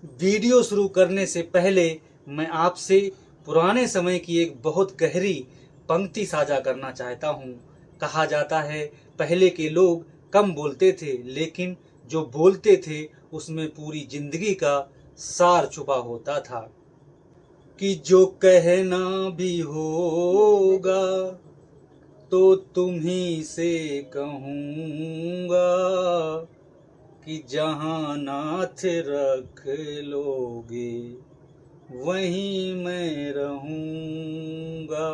Video शुरू करने से पहले मैं आपसे पुराने समय की एक बहुत गहरी पंक्ति साझा करना चाहता हूँ। कहा जाता है पहले के लोग कम बोलते थे, लेकिन जो बोलते थे उसमें पूरी जिंदगी का सार छुपा होता था। कि जो कहना भी होगा तो तुम्ही से कहूँगा, कि जहाँ नाथ रख लोगे वहीं मैं रहूँगा।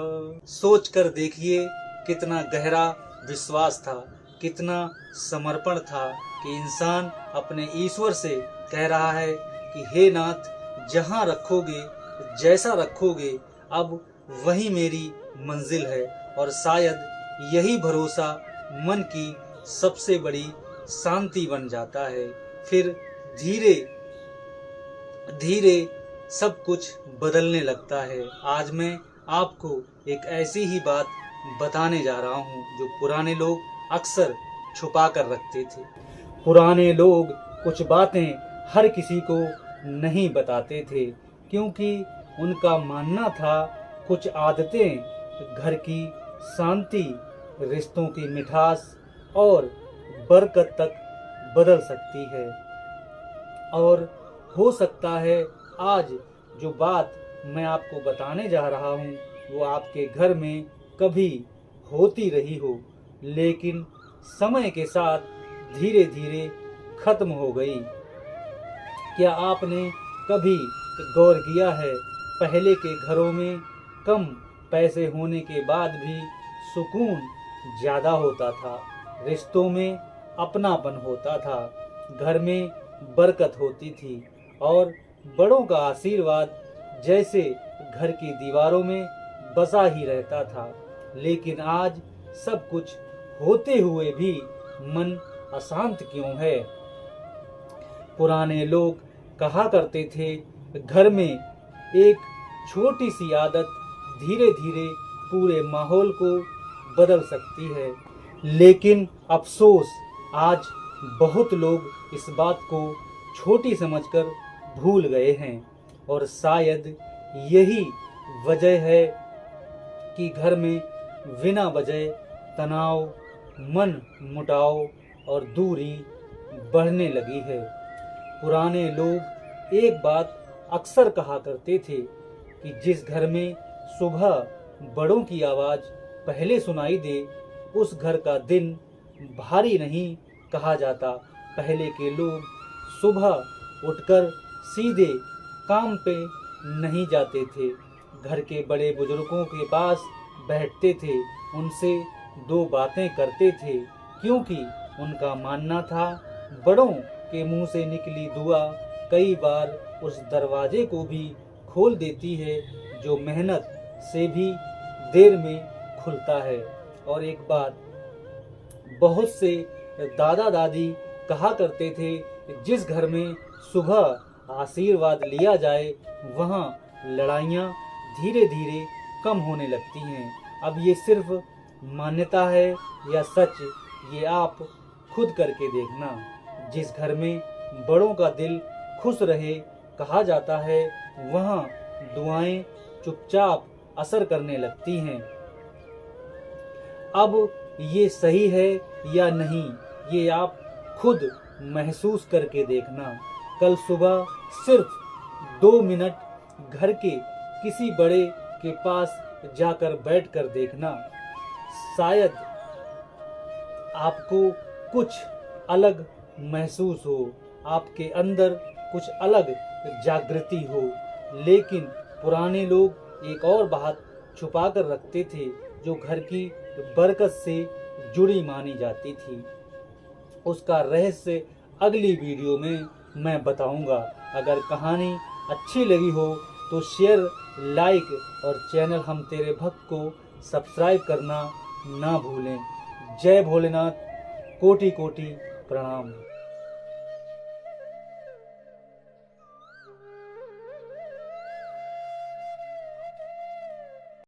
सोच कर देखिए कितना गहरा विश्वास था, कितना समर्पण था कि इंसान अपने ईश्वर से कह रहा है कि हे नाथ, जहाँ रखोगे, जैसा रखोगे, अब वही मेरी मंजिल है। और शायद यही भरोसा मन की सबसे बड़ी शांति बन जाता है। फिर धीरे धीरे सब कुछ बदलने लगता है। आज मैं आपको एक ऐसी ही बात बताने जा रहा हूँ जो पुराने लोग अक्सर छुपा कर रखते थे। पुराने लोग कुछ बातें हर किसी को नहीं बताते थे, क्योंकि उनका मानना था कुछ आदतें घर की शांति, रिश्तों की मिठास और बरकत तक बदल सकती है। और हो सकता है आज जो बात मैं आपको बताने जा रहा हूँ वो आपके घर में कभी होती रही हो, लेकिन समय के साथ धीरे धीरे खत्म हो गई। क्या आपने कभी गौर किया है, पहले के घरों में कम पैसे होने के बाद भी सुकून ज़्यादा होता था, रिश्तों में अपनापन होता था, घर में बरकत होती थी और बड़ों का आशीर्वाद जैसे घर की दीवारों में बसा ही रहता था। लेकिन आज सब कुछ होते हुए भी मन अशांत क्यों है? पुराने लोग कहा करते थे, घर में एक छोटी सी आदत धीरे धीरे पूरे माहौल को बदल सकती है। लेकिन अफसोस, आज बहुत लोग इस बात को छोटी समझकर भूल गए हैं। और शायद यही वजह है कि घर में बिना वजह तनाव, मन मुटाव और दूरी बढ़ने लगी है। पुराने लोग एक बात अक्सर कहा करते थे कि जिस घर में सुबह बड़ों की आवाज़ पहले सुनाई दे, उस घर का दिन भारी नहीं कहा जाता। पहले के लोग सुबह उठकर सीधे काम पे नहीं जाते थे, घर के बड़े बुजुर्गों के पास बैठते थे, उनसे दो बातें करते थे, क्योंकि उनका मानना था बड़ों के मुंह से निकली दुआ कई बार उस दरवाजे को भी खोल देती है जो मेहनत से भी देर में खुलता है। और एक बात, बहुत से दादा दादी कहा करते थे, जिस घर में सुबह आशीर्वाद लिया जाए वहाँ लड़ाइयाँ धीरे धीरे कम होने लगती हैं। अब ये सिर्फ मान्यता है या सच, ये आप खुद करके देखना। जिस घर में बड़ों का दिल खुश रहे, कहा जाता है, वहाँ दुआएं चुपचाप असर करने लगती हैं। अब ये सही है या नहीं, ये आप खुद महसूस करके देखना। कल सुबह सिर्फ 2 मिनट घर के किसी बड़े के पास जाकर बैठकर देखना। शायद आपको कुछ अलग महसूस हो, आपके अंदर कुछ अलग जागृति हो। लेकिन पुराने लोग एक और बात छुपा कर रखते थे जो घर की बरकत से जुड़ी मानी जाती थी। उसका रहस्य अगली वीडियो में मैं बताऊंगा। अगर कहानी अच्छी लगी हो तो शेयर, लाइक और चैनल हम तेरे भक्त को सब्सक्राइब करना ना भूलें। जय भोलेनाथ, कोटि कोटि प्रणाम।